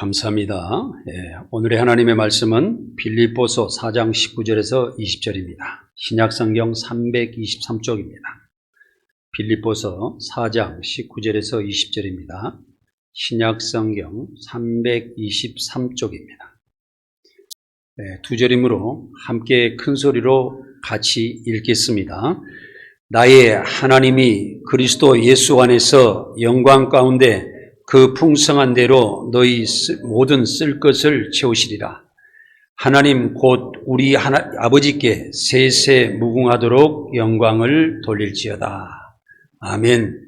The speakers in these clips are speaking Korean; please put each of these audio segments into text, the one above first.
감사합니다. 오늘의 하나님의 말씀은 빌립보서 4장 19절에서 20절입니다. 신약성경 323쪽입니다. 빌립보서 4장 19절에서 20절입니다. 신약성경 323쪽입니다. 두 절이므로 함께 큰 소리로 같이 읽겠습니다. 나의 하나님이 그리스도 예수 안에서 영광 가운데 그 풍성한 대로 너희 모든 쓸 것을 채우시리라. 하나님 곧 우리 아버지께 세세 무궁하도록 영광을 돌릴지어다. 아멘.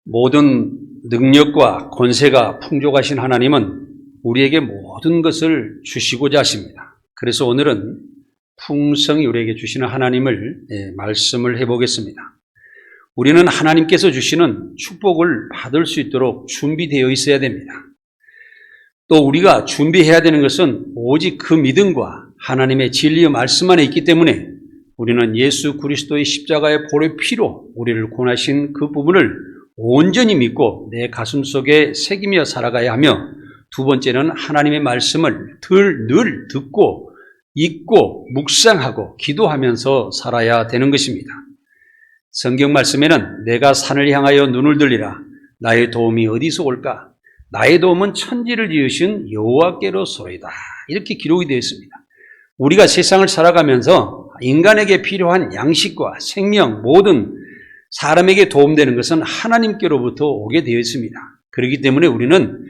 모든 능력과 권세가 풍족하신 하나님은 우리에게 모든 것을 주시고자 하십니다. 그래서 오늘은 풍성히 우리에게 주시는 하나님을 말씀을 해보겠습니다. 우리는 하나님께서 주시는 축복을 받을 수 있도록 준비되어 있어야 됩니다. 또 우리가 준비해야 되는 것은 오직 그 믿음과 하나님의 진리의 말씀 안에 있기 때문에 우리는 예수 그리스도의 십자가의 보혈의 피로 우리를 구원하신 그 부분을 온전히 믿고 내 가슴 속에 새기며 살아가야 하며, 두 번째는 하나님의 말씀을 늘 듣고 읽고 묵상하고 기도하면서 살아야 되는 것입니다. 성경 말씀에는 내가 산을 향하여 눈을 들리라. 나의 도움이 어디서 올까? 나의 도움은 천지를 지으신 여호와께로소이다. 이렇게 기록이 되어 있습니다. 우리가 세상을 살아가면서 인간에게 필요한 양식과 생명, 모든 사람에게 도움되는 것은 하나님께로부터 오게 되어 있습니다. 그렇기 때문에 우리는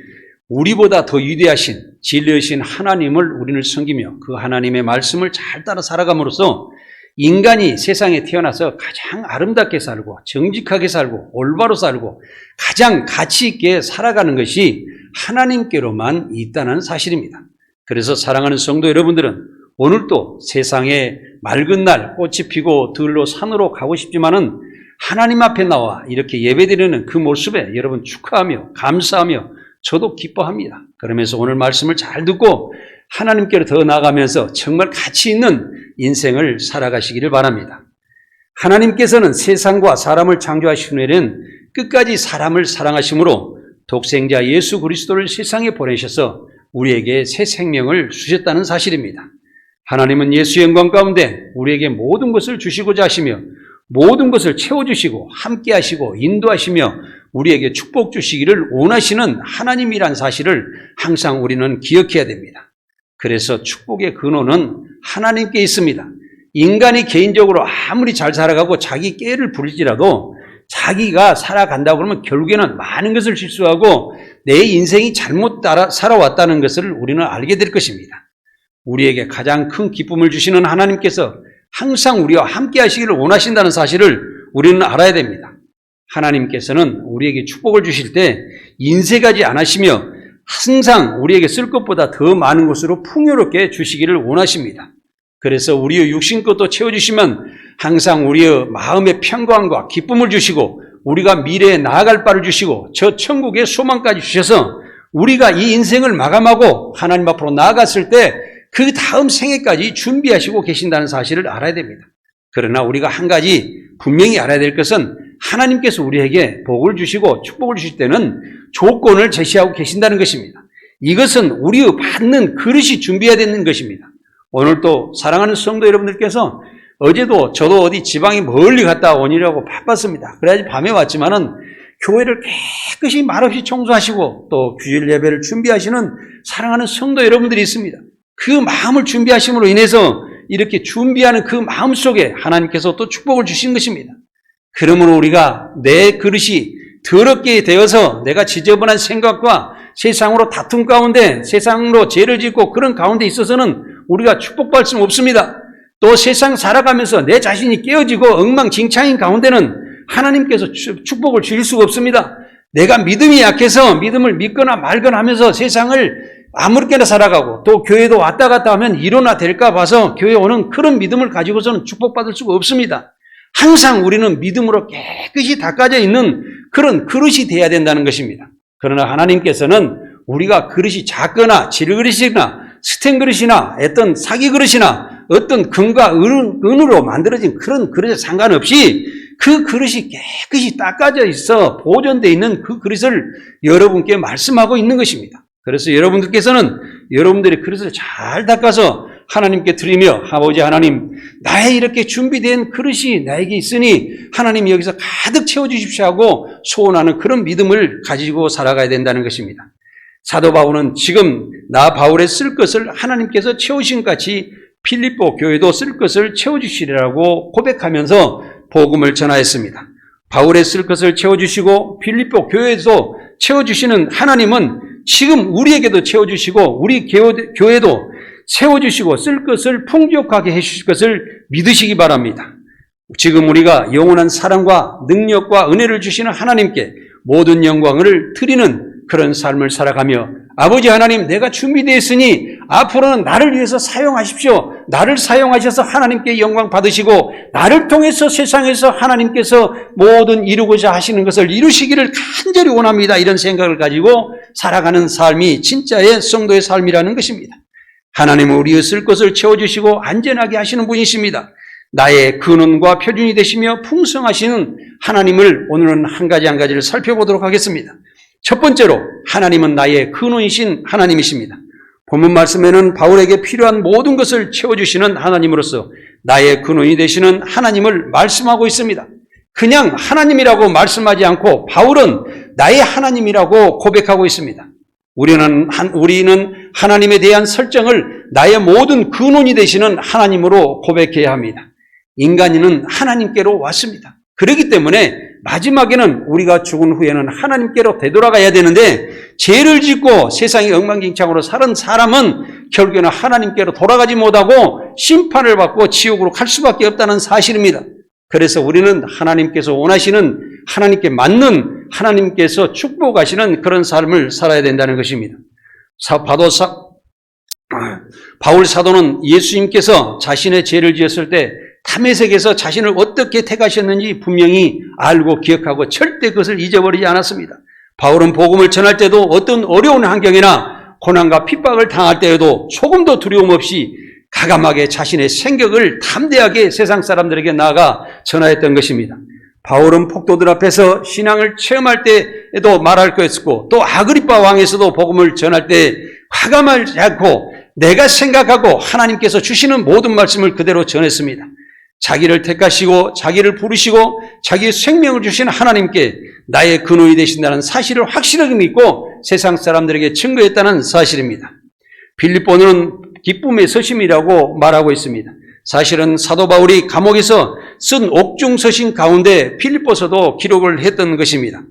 우리보다 더 위대하신 진리이신 하나님을 우리는 섬기며 그 하나님의 말씀을 잘 따라 살아감으로써 인간이 세상에 태어나서 가장 아름답게 살고 정직하게 살고 올바로 살고 가장 가치 있게 살아가는 것이 하나님께로만 있다는 사실입니다. 그래서 사랑하는 성도 여러분들은 오늘도 세상에 맑은 날 꽃이 피고 들로 산으로 가고 싶지만은 하나님 앞에 나와 이렇게 예배드리는 그 모습에 여러분 축하하며 감사하며 저도 기뻐합니다. 그러면서 오늘 말씀을 잘 듣고 하나님께로 더 나아가면서 정말 가치 있는 인생을 살아가시기를 바랍니다. 하나님께서는 세상과 사람을 창조하신 후에는 끝까지 사람을 사랑하심으로 독생자 예수 그리스도를 세상에 보내셔서 우리에게 새 생명을 주셨다는 사실입니다. 하나님은 예수의 영광 가운데 우리에게 모든 것을 주시고자 하시며 모든 것을 채워주시고 함께하시고 인도하시며 우리에게 축복 주시기를 원하시는 하나님이란 사실을 항상 우리는 기억해야 됩니다. 그래서 축복의 근원은 하나님께 있습니다. 인간이 개인적으로 아무리 잘 살아가고 자기 깨를 부릴지라도 자기가 살아간다고 그러면 결국에는 많은 것을 실수하고 내 인생이 잘못 살아왔다는 것을 우리는 알게 될 것입니다. 우리에게 가장 큰 기쁨을 주시는 하나님께서 항상 우리와 함께 하시기를 원하신다는 사실을 우리는 알아야 됩니다. 하나님께서는 우리에게 축복을 주실 때 인색하지 않으시며 항상 우리에게 쓸 것보다 더 많은 것으로 풍요롭게 주시기를 원하십니다. 그래서 우리의 육신 것도 채워주시면 항상 우리의 마음의 평강과 기쁨을 주시고 우리가 미래에 나아갈 바를 주시고 저 천국의 소망까지 주셔서 우리가 이 인생을 마감하고 하나님 앞으로 나아갔을 때 그 다음 생애까지 준비하시고 계신다는 사실을 알아야 됩니다. 그러나 우리가 한 가지 분명히 알아야 될 것은 하나님께서 우리에게 복을 주시고 축복을 주실 때는 조건을 제시하고 계신다는 것입니다. 이것은 우리의 받는 그릇이 준비해야 되는 것입니다. 오늘도 사랑하는 성도 여러분들께서 어제도 저도 어디 지방에 멀리 갔다 오느라고 바빴습니다. 그래야지 밤에 왔지만은 교회를 깨끗이 말없이 청소하시고 또 주일 예배를 준비하시는 사랑하는 성도 여러분들이 있습니다. 그 마음을 준비하심으로 인해서 이렇게 준비하는 그 마음 속에 하나님께서 또 축복을 주신 것입니다. 그러므로 우리가 내 그릇이 더럽게 되어서 내가 지저분한 생각과 세상으로 다툼 가운데 세상으로 죄를 짓고 그런 가운데 있어서는 우리가 축복받을 수 없습니다. 또 세상 살아가면서 내 자신이 깨어지고 엉망진창인 가운데는 하나님께서 축복을 주실 수가 없습니다. 내가 믿음이 약해서 믿음을 믿거나 말거나 하면서 세상을 아무렇게나 살아가고 또 교회도 왔다 갔다 하면 일어나 될까 봐서 교회 오는 그런 믿음을 가지고서는 축복받을 수가 없습니다. 항상 우리는 믿음으로 깨끗이 닦아져 있는 그런 그릇이 돼야 된다는 것입니다. 그러나 하나님께서는 우리가 그릇이 작거나 질그릇이나 스텐 그릇이나 어떤 사기 그릇이나 어떤 금과 은으로 만들어진 그런 그릇에 상관없이 그 그릇이 깨끗이 닦아져 있어 보존되어 있는 그 그릇을 여러분께 말씀하고 있는 것입니다. 그래서 여러분들께서는 여러분들의 그릇을 잘 닦아서 하나님께 드리며 아버지 하나님 나의 이렇게 준비된 그릇이 나에게 있으니 하나님 여기서 가득 채워주십시오 하고 소원하는 그런 믿음을 가지고 살아가야 된다는 것입니다. 사도 바울은 지금 나 바울의 쓸 것을 하나님께서 채우신 같이 필립보 교회도 쓸 것을 채워주시리라고 고백하면서 복음을 전하였습니다. 바울의 쓸 것을 채워주시고 필립보 교회도 채워주시는 하나님은 지금 우리에게도 채워주시고 우리 교회도 채워주시고 쓸 것을 풍족하게 해주실 것을 믿으시기 바랍니다. 지금 우리가 영원한 사랑과 능력과 은혜를 주시는 하나님께 모든 영광을 드리는 그런 삶을 살아가며 아버지 하나님 내가 준비되어 있으니 앞으로는 나를 위해서 사용하십시오. 나를 사용하셔서 하나님께 영광 받으시고 나를 통해서 세상에서 하나님께서 모든 이루고자 하시는 것을 이루시기를 간절히 원합니다. 이런 생각을 가지고 살아가는 삶이 진짜의 성도의 삶이라는 것입니다. 하나님은 우리의 쓸 것을 채워주시고 안전하게 하시는 분이십니다. 나의 근원과 표준이 되시며 풍성하시는 하나님을 오늘은 한 가지 한 가지를 살펴보도록 하겠습니다. 첫 번째로 하나님은 나의 근원이신 하나님이십니다. 본문 말씀에는 바울에게 필요한 모든 것을 채워주시는 하나님으로서 나의 근원이 되시는 하나님을 말씀하고 있습니다. 그냥 하나님이라고 말씀하지 않고 바울은 나의 하나님이라고 고백하고 있습니다. 우리는 하나님에 대한 설정을 나의 모든 근원이 되시는 하나님으로 고백해야 합니다. 인간은 하나님께로 왔습니다. 그렇기 때문에 마지막에는 우리가 죽은 후에는 하나님께로 되돌아가야 되는데 죄를 짓고 세상이 엉망진창으로 사는 사람은 결국에는 하나님께로 돌아가지 못하고 심판을 받고 지옥으로 갈 수밖에 없다는 사실입니다. 그래서 우리는 하나님께서 원하시는 하나님께 맞는 하나님께서 축복하시는 그런 삶을 살아야 된다는 것입니다. 바울 사도는 예수님께서 자신의 죄를 지었을 때 다메섹에서 자신을 어떻게 택하셨는지 분명히 알고 기억하고 절대 그것을 잊어버리지 않았습니다. 바울은 복음을 전할 때도 어떤 어려운 환경이나 고난과 핍박을 당할 때에도 조금도 두려움 없이 가감하게 자신의 생격을 담대하게 세상 사람들에게 나아가 전하였던 것입니다. 바울은 폭도들 앞에서 신앙을 체험할 때에도 말할 것이었고 또 아그리빠 왕에서도 복음을 전할 때 과감하지 않고 내가 생각하고 하나님께서 주시는 모든 말씀을 그대로 전했습니다. 자기를 택하시고 자기를 부르시고 자기의 생명을 주신 하나님께 나의 근원이 되신다는 사실을 확실하게 믿고 세상 사람들에게 증거했다는 사실입니다. 빌립보는 기쁨의 서심이라고 말하고 있습니다. 사실은 사도 바울이 감옥에서 쓴 옥중 서신 가운데 필립보서도 기록을 했던 것입니다.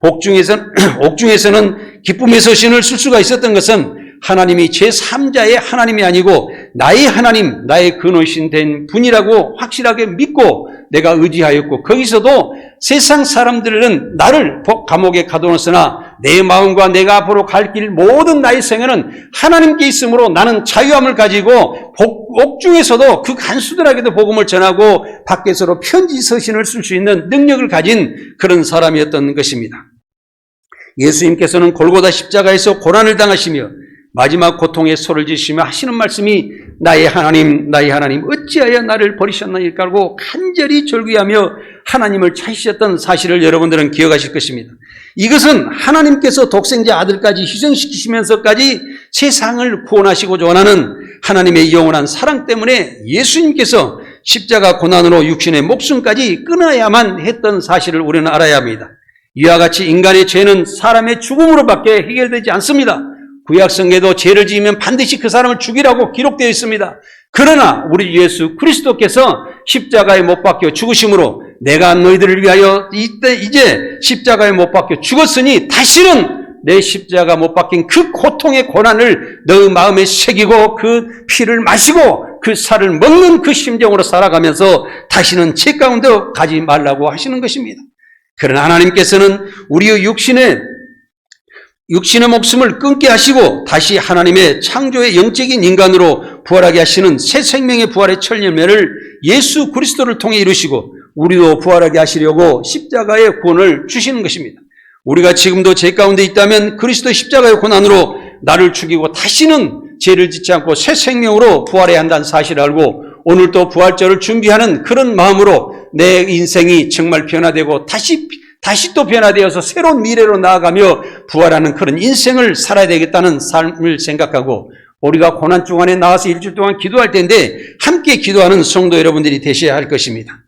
옥중에서는 기쁨의 서신을 쓸 수가 있었던 것은 하나님이 제3자의 하나님이 아니고 나의 하나님, 나의 근원이신 된 분이라고 확실하게 믿고 내가 의지하였고 거기서도 세상 사람들은 나를 감옥에 가둬놓았으나 내 마음과 내가 앞으로 갈 길 모든 나의 생애는 하나님께 있으므로 나는 자유함을 가지고 옥중에서도 그 간수들에게도 복음을 전하고 밖에서도 편지 서신을 쓸 수 있는 능력을 가진 그런 사람이었던 것입니다. 예수님께서는 골고다 십자가에서 고난을 당하시며 마지막 고통의 소를 지시며 하시는 말씀이 나의 하나님 어찌하여 나를 버리셨나이까 하고 간절히 절규하며 하나님을 찾으셨던 사실을 여러분들은 기억하실 것입니다. 이것은 하나님께서 독생자 아들까지 희생시키시면서까지 세상을 구원하시고자 원하는 하나님의 영원한 사랑 때문에 예수님께서 십자가 고난으로 육신의 목숨까지 끊어야만 했던 사실을 우리는 알아야 합니다. 이와 같이 인간의 죄는 사람의 죽음으로밖에 해결되지 않습니다. 구약성경에도 죄를 지으면 반드시 그 사람을 죽이라고 기록되어 있습니다. 그러나 우리 예수 그리스도께서 십자가에 못 박혀 죽으심으로 내가 너희들을 위하여 이제 십자가에 못 박혀 죽었으니 다시는 내 십자가 못 박힌 그 고통의 고난을 너 마음에 새기고 그 피를 마시고 그 살을 먹는 그 심정으로 살아가면서 다시는 죄 가운데 가지 말라고 하시는 것입니다. 그러나 하나님께서는 우리의 육신의 목숨을 끊게 하시고 다시 하나님의 창조의 영적인 인간으로 부활하게 하시는 새 생명의 부활의 천년매를 예수 그리스도를 통해 이루시고 우리도 부활하게 하시려고 십자가의 구원을 주시는 것입니다. 우리가 지금도 죄 가운데 있다면 그리스도의 십자가의 고난으로 나를 죽이고 다시는 죄를 짓지 않고 새 생명으로 부활해야 한다는 사실을 알고 오늘도 부활절을 준비하는 그런 마음으로 내 인생이 정말 변화되고 다시 또 변화되어서 새로운 미래로 나아가며 부활하는 그런 인생을 살아야 되겠다는 삶을 생각하고 우리가 고난 주간에 나와서 일주일 동안 기도할 텐데 함께 기도하는 성도 여러분들이 되셔야 할 것입니다.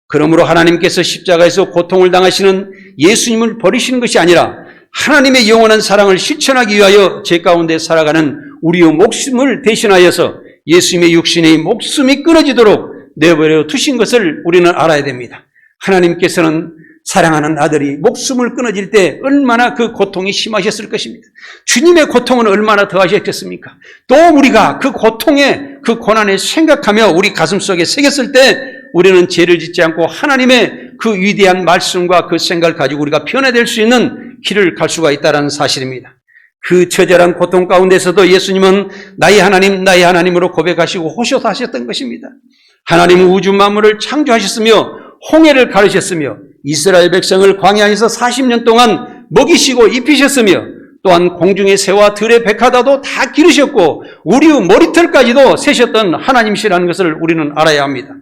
그러므로 하나님께서 십자가에서 고통을 당하시는 예수님을 버리시는 것이 아니라 하나님의 영원한 사랑을 실천하기 위하여 제 가운데 살아가는 우리의 목숨을 대신하여서 예수님의 육신의 목숨이 끊어지도록 내버려 두신 것을 우리는 알아야 됩니다. 하나님께서는 사랑하는 아들이 목숨을 끊어질 때 얼마나 그 고통이 심하셨을 것입니다. 주님의 고통은 얼마나 더하셨겠습니까? 또 우리가 그 고통에 그 고난을 생각하며 우리 가슴속에 새겼을 때 우리는 죄를 짓지 않고 하나님의 그 위대한 말씀과 그 생각을 가지고 우리가 변화될 수 있는 길을 갈 수가 있다는 사실입니다. 그 처절한 고통 가운데서도 예수님은 나의 하나님, 나의 하나님으로 고백하시고 호소하셨던 것입니다. 하나님은 우주 만물을 창조하셨으며 홍해를 가르셨으며 이스라엘 백성을 광야에서 40년 동안 먹이시고 입히셨으며 또한 공중의 새와 들의 백하다도 다 기르셨고 우리의 머리털까지도 세셨던 하나님이시라는 것을 우리는 알아야 합니다.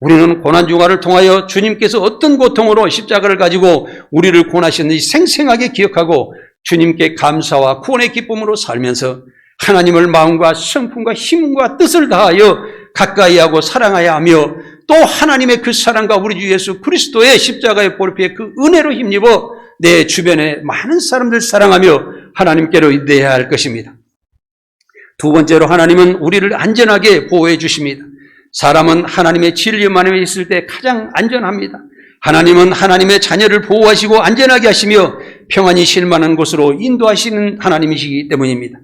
우리는 고난주간을 통하여 주님께서 어떤 고통으로 십자가를 가지고 우리를 구원하셨는지 생생하게 기억하고 주님께 감사와 구원의 기쁨으로 살면서 하나님을 마음과 성품과 힘과 뜻을 다하여 가까이하고 사랑해야 하며 또 하나님의 그 사랑과 우리 주 예수 그리스도의 십자가의 보혈피의 그 은혜로 힘입어 내 주변에 많은 사람들 사랑하며 하나님께로 인도해야 할 것입니다. 두 번째로 하나님은 우리를 안전하게 보호해 주십니다. 사람은 하나님의 진리만에 있을 때 가장 안전합니다. 하나님은 하나님의 자녀를 보호하시고 안전하게 하시며 평안이 실만한 곳으로 인도하시는 하나님이시기 때문입니다.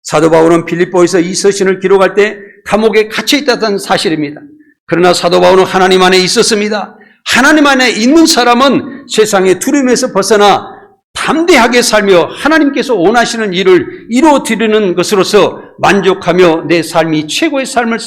사도 바울은 빌립보에서 이 서신을 기록할 때 감옥에 갇혀 있다는 사실입니다. 그러나 사도 바울은 하나님 안에 있었습니다. 하나님 안에 있는 사람은 세상의 두려움에서 벗어나 담대하게 살며 하나님께서 원하시는 일을 이루어드리는 것으로서 만족하며 내 삶이 최고의 삶을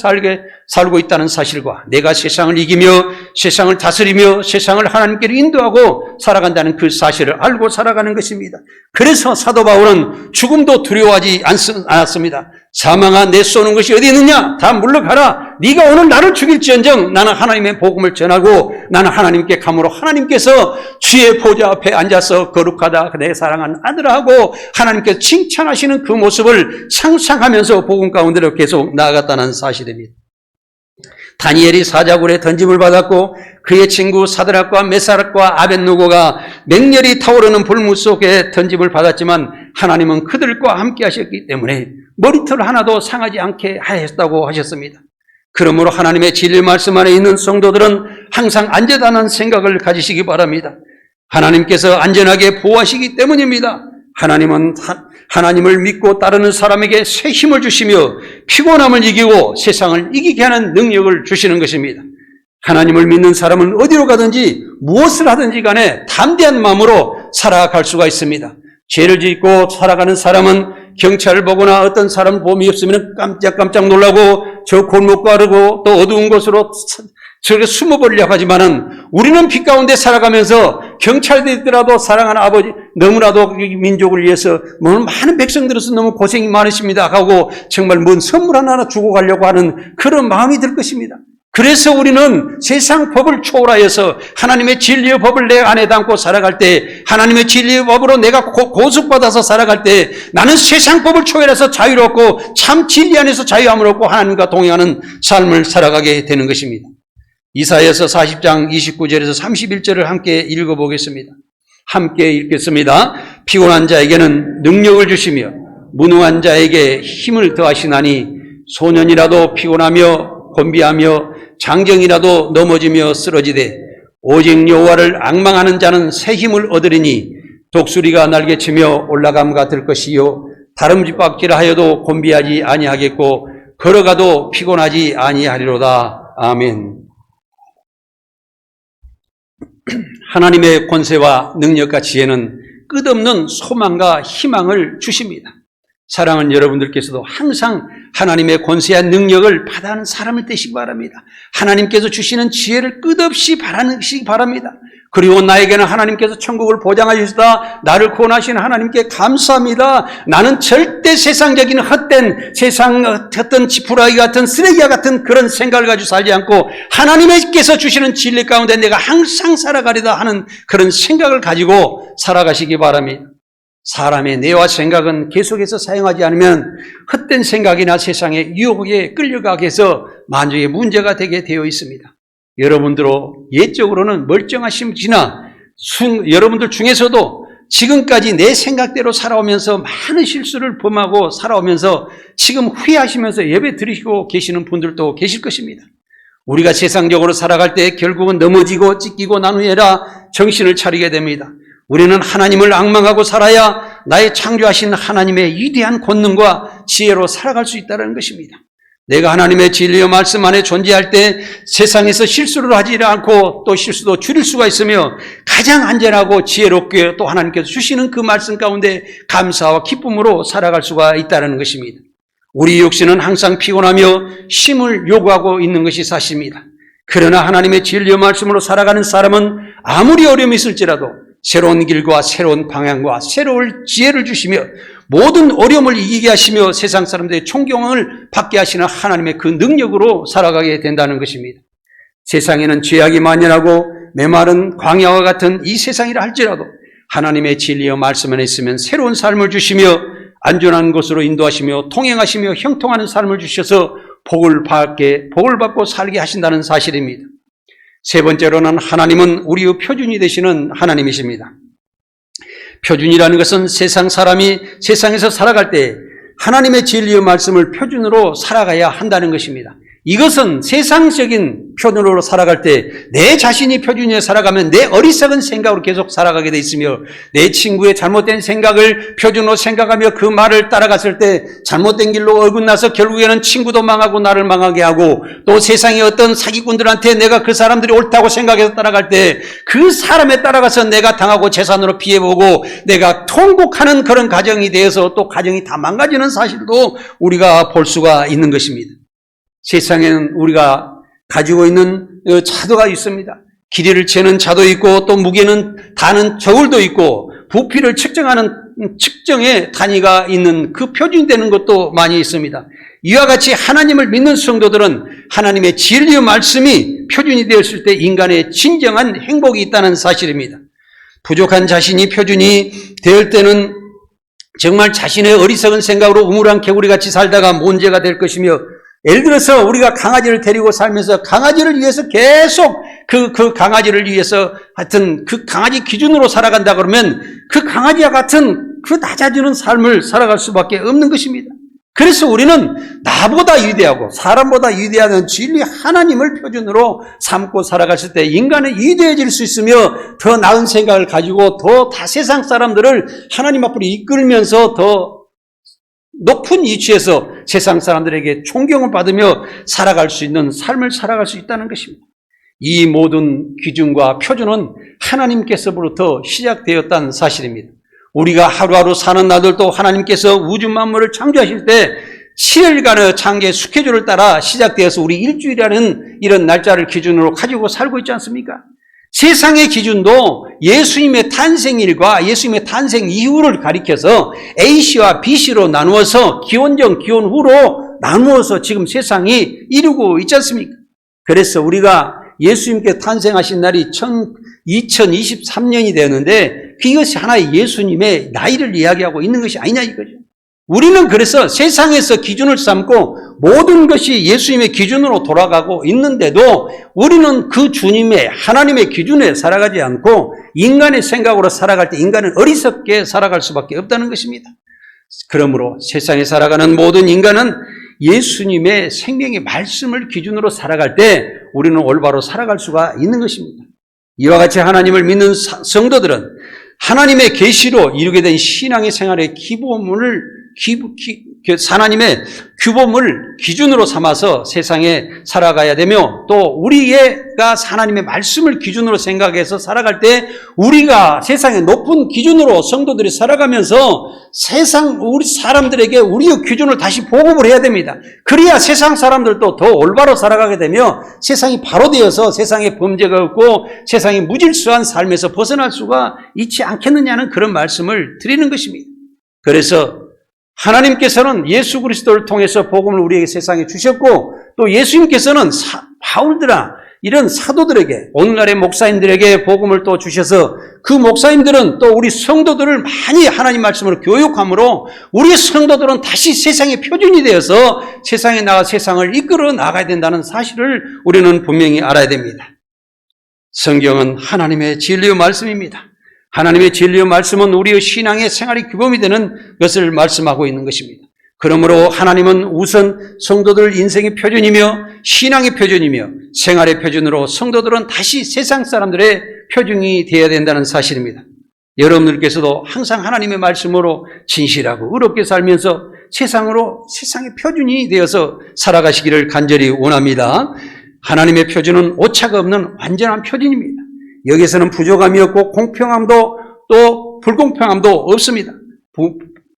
살고 있다는 사실과 내가 세상을 이기며 세상을 다스리며 세상을 하나님께로 인도하고 살아간다는 그 사실을 알고 살아가는 것입니다. 그래서 사도 바울은 죽음도 두려워하지 않았습니다. 사망아 내 쏘는 것이 어디 있느냐? 다 물러가라. 네가 오늘 나를 죽일지언정 나는 하나님의 복음을 전하고 나는 하나님께 감으로 하나님께서 주의 보좌 앞에 앉아서 거룩하다 내 사랑하는 아들아 하고 하나님께서 칭찬하시는 그 모습을 상상하면서 복음 가운데로 계속 나아갔다는 사실입니다. 다니엘이 사자굴에 던짐을 받았고 그의 친구 사드락과 메사락과 아벳느고가 맹렬히 타오르는 불문 속에 던짐을 받았지만 하나님은 그들과 함께 하셨기 때문에 머리털 하나도 상하지 않게 하셨다고 하셨습니다. 그러므로 하나님의 진리 말씀 안에 있는 성도들은 항상 안전하다는 생각을 가지시기 바랍니다. 하나님께서 안전하게 보호하시기 때문입니다. 하나님은 하나님을 믿고 따르는 사람에게 새 힘을 주시며 피곤함을 이기고 세상을 이기게 하는 능력을 주시는 것입니다. 하나님을 믿는 사람은 어디로 가든지 무엇을 하든지 간에 담대한 마음으로 살아갈 수가 있습니다. 죄를 짓고 살아가는 사람은 경찰을 보거나 어떤 사람 봄이 없으면 깜짝 놀라고 저 골목 가르고 또 어두운 곳으로 저렇게 숨어버리려고 하지만은 우리는 빛 가운데 살아가면서 경찰들이더라도 사랑하는 아버지 너무나도 민족을 위해서 많은 백성들로서 너무 고생이 많으십니다 하고 정말 뭔 선물 하나 주고 가려고 하는 그런 마음이 들 것입니다. 그래서 우리는 세상 법을 초월하여서 하나님의 진리의 법을 내 안에 담고 살아갈 때 하나님의 진리의 법으로 내가 고속받아서 살아갈 때 나는 세상 법을 초월해서 자유롭고 참 진리 안에서 자유함을 얻고 하나님과 동행하는 삶을 살아가게 되는 것입니다. 이사야서 40장 29절에서 31절을 함께 읽어보겠습니다. 함께 읽겠습니다. 피곤한 자에게는 능력을 주시며 무능한 자에게 힘을 더하시나니 소년이라도 피곤하며 곤비하며 장정이라도 넘어지며 쓰러지되 오직 여호와를 앙망하는 자는 새 힘을 얻으리니 독수리가 날개치며 올라감과 들 것이요 다름쥐박질을 하여도 곤비하지 아니하겠고 걸어가도 피곤하지 아니하리로다. 아멘. 하나님의 권세와 능력과 지혜는 끝없는 소망과 희망을 주십니다. 사랑하는 여러분들께서도 항상 하나님의 권세와 능력을 받아하는 사람을 되시기 바랍니다. 하나님께서 주시는 지혜를 끝없이 바라시기 바랍니다. 그리고 나에게는 하나님께서 천국을 보장하시다 나를 구원하신 하나님께 감사합니다. 나는 절대 세상적인 헛된 어떤 지푸라기 같은 쓰레기와 같은 그런 생각을 가지고 살지 않고 하나님께서 주시는 진리 가운데 내가 항상 살아가리다 하는 그런 생각을 가지고 살아가시기 바랍니다. 사람의 뇌와 생각은 계속해서 사용하지 않으면 헛된 생각이나 세상의 유혹에 끌려가게 해서 만족의 문제가 되게 되어 있습니다. 여러분들로 옛적으로는 멀쩡하시지나 여러분들 중에서도 지금까지 내 생각대로 살아오면서 많은 실수를 범하고 살아오면서 지금 후회하시면서 예배 드리시고 계시는 분들도 계실 것입니다. 우리가 세상적으로 살아갈 때 결국은 넘어지고 찢기고 난 후에라 정신을 차리게 됩니다. 우리는 하나님을 앙망하고 살아야 나의 창조하신 하나님의 위대한 권능과 지혜로 살아갈 수 있다는 것입니다. 내가 하나님의 진리의 말씀 안에 존재할 때 세상에서 실수를 하지 않고 또 실수도 줄일 수가 있으며 가장 안전하고 지혜롭게 또 하나님께서 주시는 그 말씀 가운데 감사와 기쁨으로 살아갈 수가 있다는 것입니다. 우리 육신은 항상 피곤하며 쉼을 요구하고 있는 것이 사실입니다. 그러나 하나님의 진리의 말씀으로 살아가는 사람은 아무리 어려움이 있을지라도 새로운 길과 새로운 방향과 새로운 지혜를 주시며 모든 어려움을 이기게 하시며 세상 사람들의 존경을 받게 하시는 하나님의 그 능력으로 살아가게 된다는 것입니다. 세상에는 죄악이 만연하고 메마른 광야와 같은 이 세상이라 할지라도 하나님의 진리의 말씀 안에 있으면 새로운 삶을 주시며 안전한 곳으로 인도하시며 통행하시며 형통하는 삶을 주셔서 복을 받고 살게 하신다는 사실입니다. 세 번째로는 하나님은 우리의 표준이 되시는 하나님이십니다. 표준이라는 것은 세상 사람이 세상에서 살아갈 때 하나님의 진리의 말씀을 표준으로 살아가야 한다는 것입니다. 이것은 세상적인 표준으로 살아갈 때 내 자신이 표준에 살아가면 내 어리석은 생각으로 계속 살아가게 돼 있으며 내 친구의 잘못된 생각을 표준으로 생각하며 그 말을 따라갔을 때 잘못된 길로 어긋나서 결국에는 친구도 망하고 나를 망하게 하고 또 세상의 어떤 사기꾼들한테 내가 그 사람들이 옳다고 생각해서 따라갈 때 그 사람에 따라가서 내가 당하고 재산으로 피해보고 내가 통곡하는 그런 가정이 되어서 또 가정이 다 망가지는 사실도 우리가 볼 수가 있는 것입니다. 세상에는 우리가 가지고 있는 자도가 있습니다. 길이를 재는 자도 있고 또 무게는 다는 저울도 있고 부피를 측정하는 측정의 단위가 있는 그 표준되는 것도 많이 있습니다. 이와 같이 하나님을 믿는 성도들은 하나님의 진리의 말씀이 표준이 되었을 때 인간의 진정한 행복이 있다는 사실입니다. 부족한 자신이 표준이 될 때는 정말 자신의 어리석은 생각으로 우물한 개구리같이 살다가 문제가 될 것이며 예를 들어서 우리가 강아지를 데리고 살면서 강아지를 위해서 계속 그 강아지를 위해서 하여튼 그 강아지 기준으로 살아간다 그러면 그 강아지와 같은 그 낮아지는 삶을 살아갈 수밖에 없는 것입니다. 그래서 우리는 나보다 위대하고 사람보다 위대한 진리 하나님을 표준으로 삼고 살아갔을 때 인간은 위대해질 수 있으며 더 나은 생각을 가지고 더 다 세상 사람들을 하나님 앞으로 이끌면서 더 높은 위치에서 세상 사람들에게 존경을 받으며 살아갈 수 있는 삶을 살아갈 수 있다는 것입니다. 이 모든 기준과 표준은 하나님께서부터 시작되었다는 사실입니다. 우리가 하루하루 사는 날들도 하나님께서 우주 만물을 창조하실 때 7일간의 창조의 스케줄을 따라 시작되어서 우리 일주일이라는 이런 날짜를 기준으로 가지고 살고 있지 않습니까? 세상의 기준도 예수님의 탄생일과 예수님의 탄생 이후를 가리켜서 A씨와 B씨로 나누어서 기원전, 기원후로 나누어서 지금 세상이 이루고 있지 않습니까? 그래서 우리가 예수님께 탄생하신 날이 2023년이 되었는데 그것이 하나의 예수님의 나이를 이야기하고 있는 것이 아니냐 이거죠. 우리는 그래서 세상에서 기준을 삼고 모든 것이 예수님의 기준으로 돌아가고 있는데도 우리는 그 주님의 하나님의 기준에 살아가지 않고 인간의 생각으로 살아갈 때 인간은 어리석게 살아갈 수밖에 없다는 것입니다. 그러므로 세상에 살아가는 모든 인간은 예수님의 생명의 말씀을 기준으로 살아갈 때 우리는 올바로 살아갈 수가 있는 것입니다. 이와 같이 하나님을 믿는 성도들은 하나님의 계시로 이루게 된 신앙의 생활의 하나님의 규범을 기준으로 삼아서 세상에 살아가야 되며 또 우리가 하나님의 말씀을 기준으로 생각해서 살아갈 때 우리가 세상의 높은 기준으로 성도들이 살아가면서 우리 사람들에게 우리의 기준을 다시 보급을 해야 됩니다. 그래야 세상 사람들도 더 올바로 살아가게 되며 세상이 바로 되어서 세상에 범죄가 없고 세상이 무질서한 삶에서 벗어날 수가 있지 않겠느냐는 그런 말씀을 드리는 것입니다. 그래서 하나님께서는 예수 그리스도를 통해서 복음을 우리에게 세상에 주셨고 또 예수님께서는 바울들아 이런 사도들에게 오늘날의 목사님들에게 복음을 또 주셔서 그 목사님들은 또 우리 성도들을 많이 하나님 말씀으로 교육함으로 우리 성도들은 다시 세상의 표준이 되어서 세상에 나가 세상을 이끌어 나가야 된다는 사실을 우리는 분명히 알아야 됩니다. 성경은 하나님의 진리의 말씀입니다. 하나님의 진리의 말씀은 우리의 신앙의 생활의 규범이 되는 것을 말씀하고 있는 것입니다. 그러므로 하나님은 우선 성도들 인생의 표준이며 신앙의 표준이며 생활의 표준으로 성도들은 다시 세상 사람들의 표준이 되어야 된다는 사실입니다. 여러분들께서도 항상 하나님의 말씀으로 진실하고 의롭게 살면서 세상의 표준이 되어서 살아가시기를 간절히 원합니다. 하나님의 표준은 오차가 없는 완전한 표준입니다. 여기서는 부족함이 없고 공평함도 또 불공평함도 없습니다.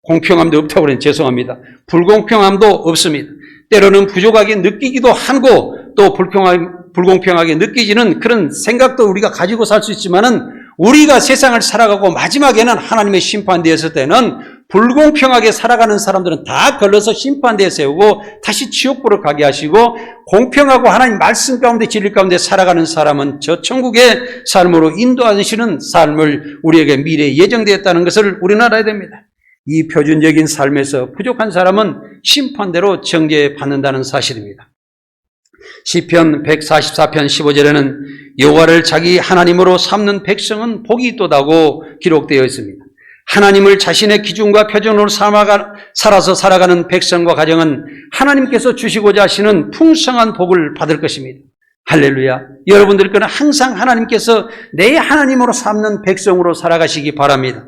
공평함도 없다고 그러니 죄송합니다. 불공평함도 없습니다. 때로는 부족하게 느끼기도 하고 또 불공평하게 느끼지는 그런 생각도 우리가 가지고 살 수 있지만은 우리가 세상을 살아가고 마지막에는 하나님의 심판대에서 때는 불공평하게 살아가는 사람들은 다 걸러서 심판대에 세우고 다시 지옥불을 가게 하시고 공평하고 하나님 말씀 가운데 진리 가운데 살아가는 사람은 저 천국의 삶으로 인도하시는 삶을 우리에게 미래에 예정되었다는 것을 우리는 알아야 됩니다. 이 표준적인 삶에서 부족한 사람은 심판대로 정죄받는다는 사실입니다. 시편 144편 15절에는 여호와를 자기 하나님으로 삼는 백성은 복이 있도다고 기록되어 있습니다. 하나님을 자신의 기준과 표준으로 살아서 살아가는 백성과 가정은 하나님께서 주시고자 하시는 풍성한 복을 받을 것입니다. 할렐루야. 여러분들께는 항상 하나님께서 내 하나님으로 삼는 백성으로 살아가시기 바랍니다.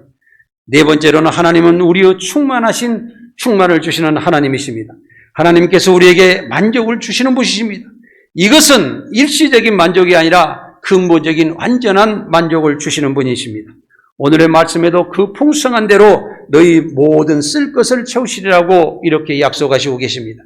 네 번째로는 하나님은 우리의 충만을 주시는 하나님이십니다. 하나님께서 우리에게 만족을 주시는 분이십니다. 이것은 일시적인 만족이 아니라 근본적인 완전한 만족을 주시는 분이십니다. 오늘의 말씀에도 그 풍성한 대로 너희 모든 쓸 것을 채우시리라고 이렇게 약속하시고 계십니다.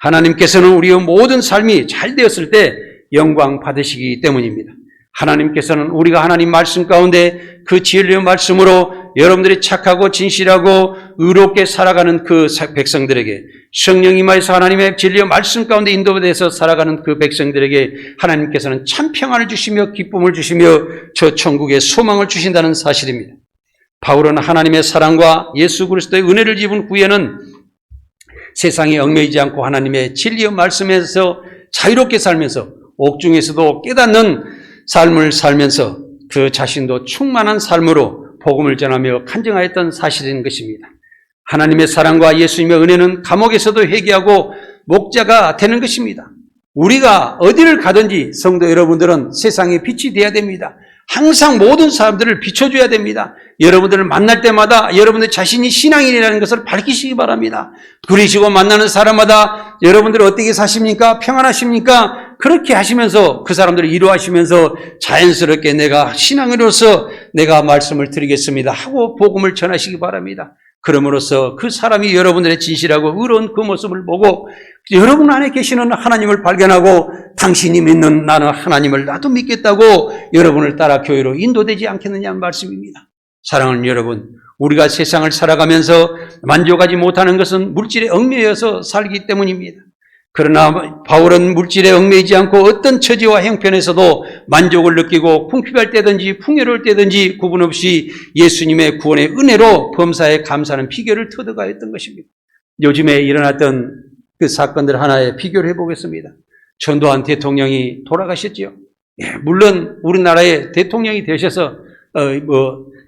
하나님께서는 우리의 모든 삶이 잘 되었을 때 영광 받으시기 때문입니다. 하나님께서는 우리가 하나님 말씀 가운데 그 진리의 말씀으로 여러분들이 착하고 진실하고 의롭게 살아가는 그 백성들에게 성령 임하여서 하나님의 진리의 말씀 가운데 인도돼서 살아가는 그 백성들에게 하나님께서는 참 평안을 주시며 기쁨을 주시며 저 천국에 소망을 주신다는 사실입니다. 바울은 하나님의 사랑과 예수 그리스도의 은혜를 입은 후에는 세상에 얽매이지 않고 하나님의 진리의 말씀에서 자유롭게 살면서 옥중에서도 깨닫는 삶을 살면서 그 자신도 충만한 삶으로 복음을 전하며 간증하였던 사실인 것입니다. 하나님의 사랑과 예수님의 은혜는 감옥에서도 회개하고 목자가 되는 것입니다. 우리가 어디를 가든지 성도 여러분들은 세상의 빛이 되어야 됩니다. 항상 모든 사람들을 비춰줘야 됩니다. 여러분들을 만날 때마다 여러분들 자신이 신앙인이라는 것을 밝히시기 바랍니다. 그러시고 만나는 사람마다 여러분들 어떻게 사십니까? 평안하십니까? 그렇게 하시면서 그 사람들을 위로하시면서 자연스럽게 내가 신앙인으로서 내가 말씀을 드리겠습니다 하고 복음을 전하시기 바랍니다. 그럼으로써 그 사람이 여러분들의 진실하고 의로운 그 모습을 보고 여러분 안에 계시는 하나님을 발견하고 당신이 믿는 나는 하나님을 나도 믿겠다고 여러분을 따라 교회로 인도되지 않겠느냐는 말씀입니다. 사랑하는 여러분, 우리가 세상을 살아가면서 만족하지 못하는 것은 물질에 얽매여서 살기 때문입니다. 그러나 바울은 물질에 얽매이지 않고 어떤 처지와 형편에서도 만족을 느끼고 궁핍할 때든지 풍요로울 때든지 구분 없이 예수님의 구원의 은혜로 범사에 감사하는 비결을 터득하였던 것입니다. 요즘에 일어났던 그 사건들 하나에 비교를 해보겠습니다. 전두환 대통령이 돌아가셨죠. 물론 우리나라의 대통령이 되셔서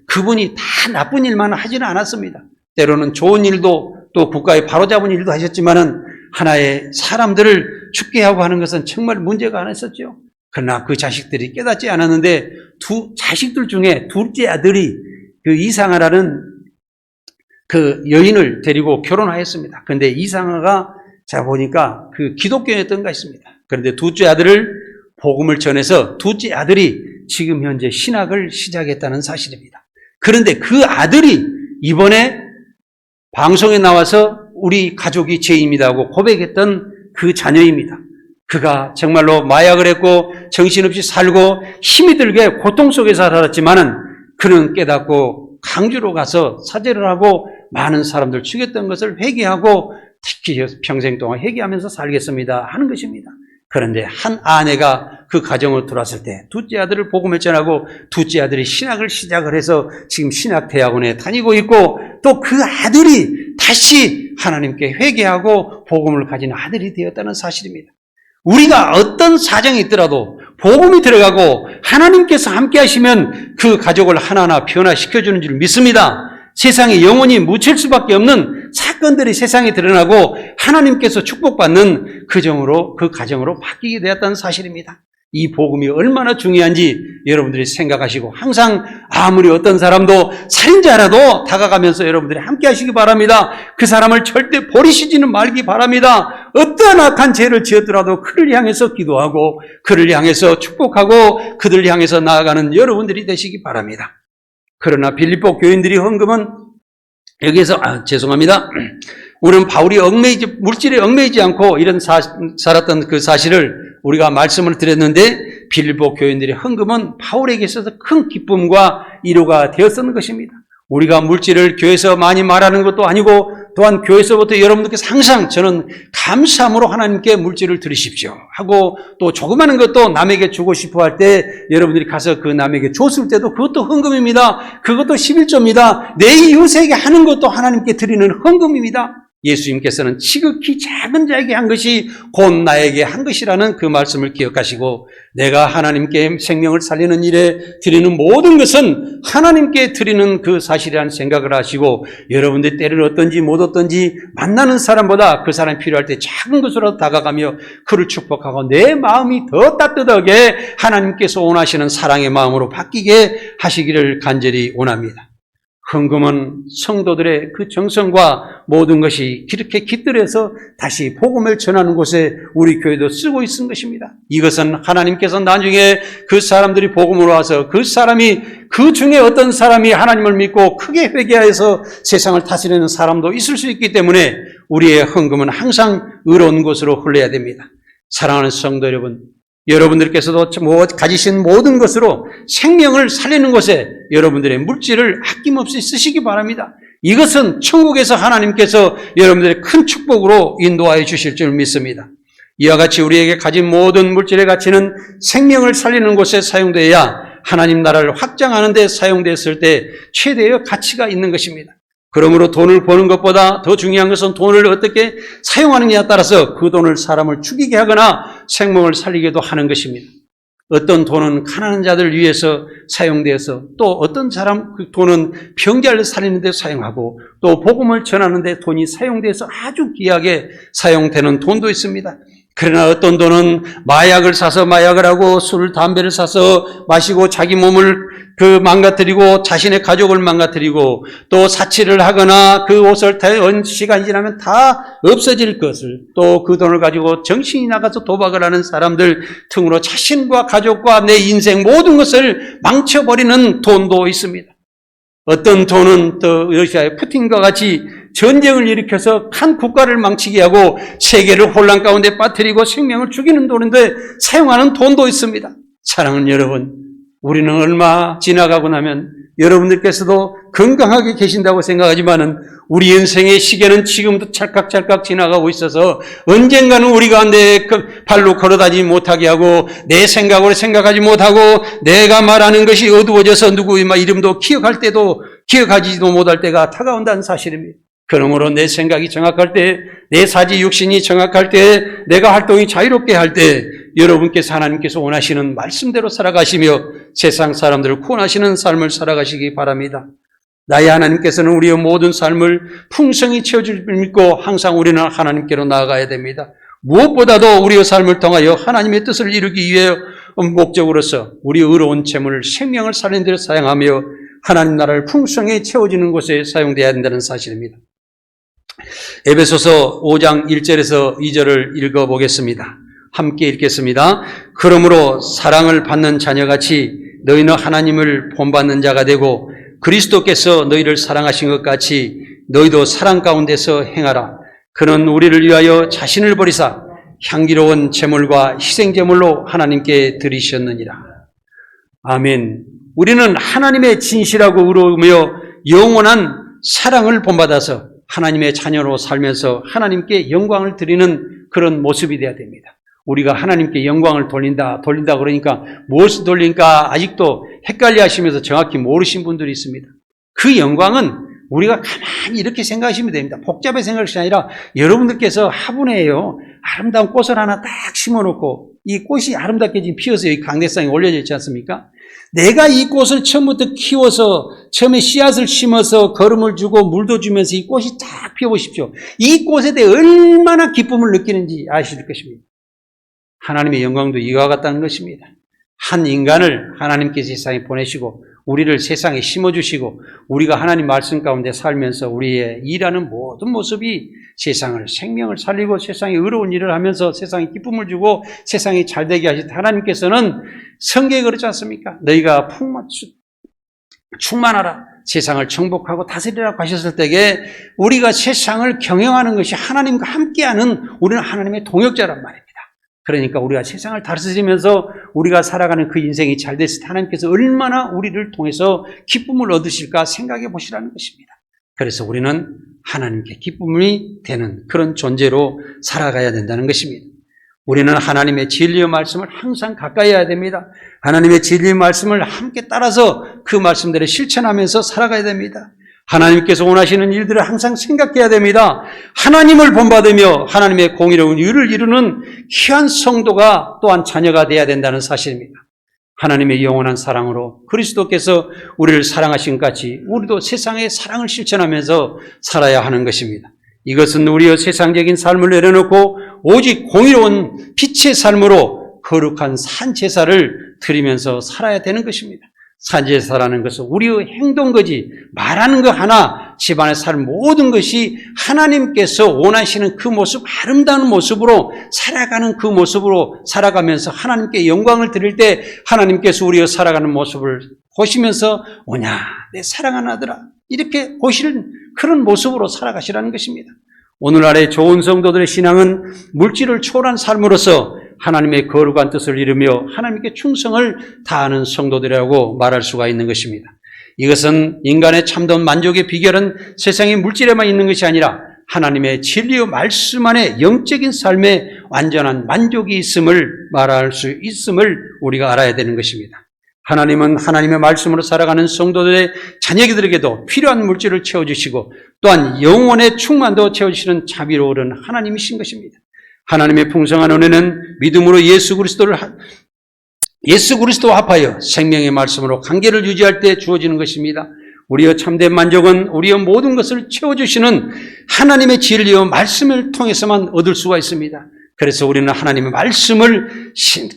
그분이 다 나쁜 일만 하지는 않았습니다. 때로는 좋은 일도 또 국가에 바로잡은 일도 하셨지만은 하나의 사람들을 죽게 하고 하는 것은 정말 문제가 안 했었죠. 그러나 그 자식들이 깨닫지 않았는데 두 자식들 중에 둘째 아들이 그 이상하라는 그 여인을 데리고 결혼하였습니다. 그런데 이상하가 제가 보니까 그 기독교였던가 있습니다. 그런데 둘째 아들을 복음을 전해서 둘째 아들이 지금 현재 신학을 시작했다는 사실입니다. 그런데 그 아들이 이번에 방송에 나와서 우리 가족이 죄입니다 하고 고백했던 그 자녀입니다. 그가 정말로 마약을 했고 정신없이 살고 힘이 들게 고통 속에서 살았지만은 그는 깨닫고 강주로 가서 사죄를 하고 많은 사람들 죽였던 것을 회개하고 특히 평생 동안 회개하면서 살겠습니다 하는 것입니다. 그런데 한 아내가 그 가정으로 들어왔을 때 둘째 아들을 복음을 전하고 둘째 아들이 신학을 시작을 해서 지금 신학대학원에 다니고 있고 또 그 아들이 다시 하나님께 회개하고 복음을 가진 아들이 되었다는 사실입니다. 우리가 어떤 사정이 있더라도 복음이 들어가고 하나님께서 함께 하시면 그 가족을 하나하나 변화시켜주는 줄 믿습니다. 세상에 영원히 묻힐 수밖에 없는 사건들이 세상에 드러나고 하나님께서 축복받는 그 가정으로 바뀌게 되었다는 사실입니다. 이 복음이 얼마나 중요한지 여러분들이 생각하시고 항상 아무리 어떤 사람도 살인자라도 다가가면서 여러분들이 함께 하시기 바랍니다. 그 사람을 절대 버리시지는 말기 바랍니다. 어떠한 악한 죄를 지었더라도 그를 향해서 기도하고 그를 향해서 축복하고 그들 향해서 나아가는 여러분들이 되시기 바랍니다. 그러나 빌립보 교인들이 헌금은 여기에서 죄송합니다. 우리는 바울이 물질에 얽매이지 않고 이런 살았던 그 사실을 우리가 말씀을 드렸는데 빌립보 교인들의 헌금은 바울에게 있어서 큰 기쁨과 위로가 되었던 것입니다. 우리가 물질을 교회에서 많이 말하는 것도 아니고 또한 교회에서부터 여러분들께서 항상 저는 감사함으로 하나님께 물질을 드리십시오 하고 또 조그마한 것도 남에게 주고 싶어 할 때 여러분들이 가서 그 남에게 줬을 때도 그것도 헌금입니다. 그것도 11조입니다. 내 이웃에게 하는 것도 하나님께 드리는 헌금입니다. 예수님께서는 지극히 작은 자에게 한 것이 곧 나에게 한 것이라는 그 말씀을 기억하시고 내가 하나님께 생명을 살리는 일에 드리는 모든 것은 하나님께 드리는 그 사실이라는 생각을 하시고 여러분들 때를 어떤지 못 어떤지 만나는 사람보다 그 사람이 필요할 때 작은 것으로 다가가며 그를 축복하고 내 마음이 더 따뜻하게 하나님께서 원하시는 사랑의 마음으로 바뀌게 하시기를 간절히 원합니다. 헌금은 성도들의 그 정성과 모든 것이 이렇게 깃들여서 다시 복음을 전하는 곳에 우리 교회도 쓰고 있는 것입니다. 이것은 하나님께서 나중에 그 사람들이 복음으로 와서 그 사람이 그 중에 어떤 사람이 하나님을 믿고 크게 회개하여서 세상을 다스리는 사람도 있을 수 있기 때문에 우리의 헌금은 항상 의로운 곳으로 흘러야 됩니다. 사랑하는 성도 여러분, 여러분들께서도 가지신 모든 것으로 생명을 살리는 곳에 여러분들의 물질을 아낌없이 쓰시기 바랍니다. 이것은 천국에서 하나님께서 여러분들의 큰 축복으로 인도하여 주실 줄 믿습니다. 이와 같이 우리에게 가진 모든 물질의 가치는 생명을 살리는 곳에 사용되어야 하나님 나라를 확장하는 데 사용됐을 때 최대의 가치가 있는 것입니다. 그러므로 돈을 버는 것보다 더 중요한 것은 돈을 어떻게 사용하느냐에 따라서 그 돈을 사람을 죽이게 하거나 생명을 살리게도 하는 것입니다. 어떤 돈은 가난한 자들 위해서 사용되어서 또 어떤 사람 그 돈은 병자를 살리는 데 사용하고 또 복음을 전하는 데 돈이 사용돼서 아주 귀하게 사용되는 돈도 있습니다. 그러나 어떤 돈은 마약을 사서 마약을 하고 술, 담배를 사서 마시고 자기 몸을 망가뜨리고 자신의 가족을 망가뜨리고 또 사치를 하거나 그 옷을 시간이 지나면 다 없어질 것을 또 그 돈을 가지고 정신이 나가서 도박을 하는 사람들 등으로 자신과 가족과 내 인생 모든 것을 망쳐버리는 돈도 있습니다. 어떤 돈은 또 러시아의 푸틴과 같이 전쟁을 일으켜서 한 국가를 망치게 하고 세계를 혼란 가운데 빠뜨리고 생명을 죽이는 돈인데 사용하는 돈도 있습니다. 사랑하는 여러분, 우리는 얼마 지나가고 나면 여러분들께서도 건강하게 계신다고 생각하지만은 우리 인생의 시계는 지금도 찰칵찰칵 지나가고 있어서 언젠가는 우리 가운데 발로 걸어다니지 못하게 하고 내 생각으로 생각하지 못하고 내가 말하는 것이 어두워져서 누구 이름도 기억하지도 못할 때가 다가온다는 사실입니다. 그러므로 내 생각이 정확할 때, 내 사지 육신이 정확할 때, 내가 활동이 자유롭게 할 때 여러분께서 하나님께서 원하시는 말씀대로 살아가시며 세상 사람들을 구원하시는 삶을 살아가시기 바랍니다. 나의 하나님께서는 우리의 모든 삶을 풍성히 채워줄 줄 믿고 항상 우리는 하나님께로 나아가야 됩니다. 무엇보다도 우리의 삶을 통하여 하나님의 뜻을 이루기 위해 목적으로서 우리의 의로운 재물을 생명을 살리는 데 사용하며 하나님 나라를 풍성히 채워지는 곳에 사용되어야 된다는 사실입니다. 에베소서 5장 1절에서 2절을 읽어보겠습니다. 함께 읽겠습니다. 그러므로 사랑을 받는 자녀같이 너희는 하나님을 본받는 자가 되고 그리스도께서 너희를 사랑하신 것 같이 너희도 사랑 가운데서 행하라. 그는 우리를 위하여 자신을 버리사 향기로운 제물과 희생제물로 하나님께 드리셨느니라. 아멘. 우리는 하나님의 진실하고 의로우며 영원한 사랑을 본받아서 하나님의 자녀로 살면서 하나님께 영광을 드리는 그런 모습이 되어야 됩니다. 우리가 하나님께 영광을 돌린다 그러니까 무엇을 돌리니까 아직도 헷갈려 하시면서 정확히 모르신 분들이 있습니다. 그 영광은 우리가 가만히 이렇게 생각하시면 됩니다. 복잡하게 생각할 것이 아니라 여러분들께서 화분에요, 아름다운 꽃을 하나 딱 심어놓고 이 꽃이 아름답게 지금 피어서 여기 강대상에 올려져 있지 않습니까? 내가 이 꽃을 처음부터 키워서 처음에 씨앗을 심어서 거름을 주고 물도 주면서 이 꽃이 딱 피워보십시오. 이 꽃에 대해 얼마나 기쁨을 느끼는지 아실 것입니다. 하나님의 영광도 이와 같다는 것입니다. 한 인간을 하나님께서 세상에 보내시고 우리를 세상에 심어주시고 우리가 하나님 말씀 가운데 살면서 우리의 일하는 모든 모습이 세상을 생명을 살리고 세상에 의로운 일을 하면서 세상에 기쁨을 주고 세상이 잘되게 하신 하나님께서는 성경에 그렇지 않습니까? 너희가 충만하라, 세상을 정복하고 다스리라고 하셨을 때에 우리가 세상을 경영하는 것이 하나님과 함께하는, 우리는 하나님의 동역자란 말입니다. 그러니까 우리가 세상을 다스리면서 우리가 살아가는 그 인생이 잘 됐을 때 하나님께서 얼마나 우리를 통해서 기쁨을 얻으실까 생각해 보시라는 것입니다. 그래서 우리는 하나님께 기쁨이 되는 그런 존재로 살아가야 된다는 것입니다. 우리는 하나님의 진리의 말씀을 항상 가까이 해야 됩니다. 하나님의 진리의 말씀을 함께 따라서 그 말씀대로 실천하면서 살아가야 됩니다. 하나님께서 원하시는 일들을 항상 생각해야 됩니다. 하나님을 본받으며 하나님의 공의로운 의를 이루는 귀한 성도가 또한 자녀가 되어야 된다는 사실입니다. 하나님의 영원한 사랑으로 그리스도께서 우리를 사랑하신 것 같이 우리도 세상의 사랑을 실천하면서 살아야 하는 것입니다. 이것은 우리의 세상적인 삶을 내려놓고 오직 공의로운 빛의 삶으로 거룩한 산제사를 드리면서 살아야 되는 것입니다. 산제사라는 것은 우리의 행동거지 말하는 것 하나 집안에 사는 모든 것이 하나님께서 원하시는 그 모습, 아름다운 모습으로 살아가는 그 모습으로 살아가면서 하나님께 영광을 드릴 때 하나님께서 우리의 살아가는 모습을 보시면서 오냐 내 사랑하는 아들아 이렇게 보시는 그런 모습으로 살아가시라는 것입니다. 오늘날의 좋은 성도들의 신앙은 물질을 초월한 삶으로서 하나님의 거룩한 뜻을 이루며 하나님께 충성을 다하는 성도들이라고 말할 수가 있는 것입니다. 이것은 인간의 참된 만족의 비결은 세상의 물질에만 있는 것이 아니라 하나님의 진리의 말씀 안에 영적인 삶에 완전한 만족이 있음을 말할 수 있음을 우리가 알아야 되는 것입니다. 하나님은 하나님의 말씀으로 살아가는 성도들의 자녀들에게도 필요한 물질을 채워주시고 또한 영혼의 충만도 채워주시는 자비로운 하나님이신 것입니다. 하나님의 풍성한 은혜는 믿음으로 예수 그리스도와 합하여 생명의 말씀으로 관계를 유지할 때 주어지는 것입니다. 우리의 참된 만족은 우리의 모든 것을 채워주시는 하나님의 진리와 말씀을 통해서만 얻을 수가 있습니다. 그래서 우리는 하나님의 말씀을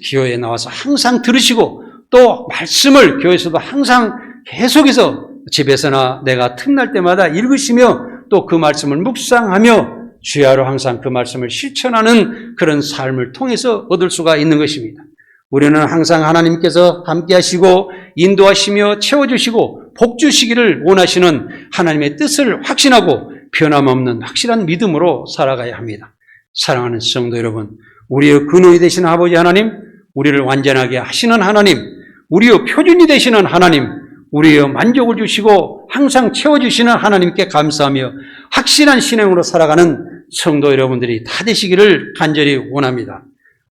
교회에 나와서 항상 들으시고 또 말씀을 교회에서도 항상 계속해서 집에서나 내가 틈날 때마다 읽으시며 또 그 말씀을 묵상하며 주야로 항상 그 말씀을 실천하는 그런 삶을 통해서 얻을 수가 있는 것입니다. 우리는 항상 하나님께서 함께 하시고 인도하시며 채워주시고 복주시기를 원하시는 하나님의 뜻을 확신하고 변함없는 확실한 믿음으로 살아가야 합니다. 사랑하는 성도 여러분, 우리의 근원이 되시는 아버지 하나님, 우리를 완전하게 하시는 하나님, 우리의 표준이 되시는 하나님, 우리의 만족을 주시고 항상 채워주시는 하나님께 감사하며 확실한 신앙으로 살아가는 성도 여러분들이 다 되시기를 간절히 원합니다.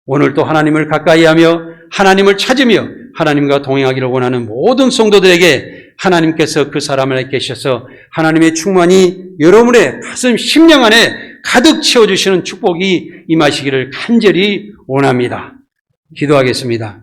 오늘도 하나님을 가까이하며 하나님을 찾으며 하나님과 동행하기를 원하는 모든 성도들에게 하나님께서 그 사람 안에 계셔서 하나님의 충만이 여러분의 가슴 심령 안에 가득 채워주시는 축복이 임하시기를 간절히 원합니다. 기도하겠습니다.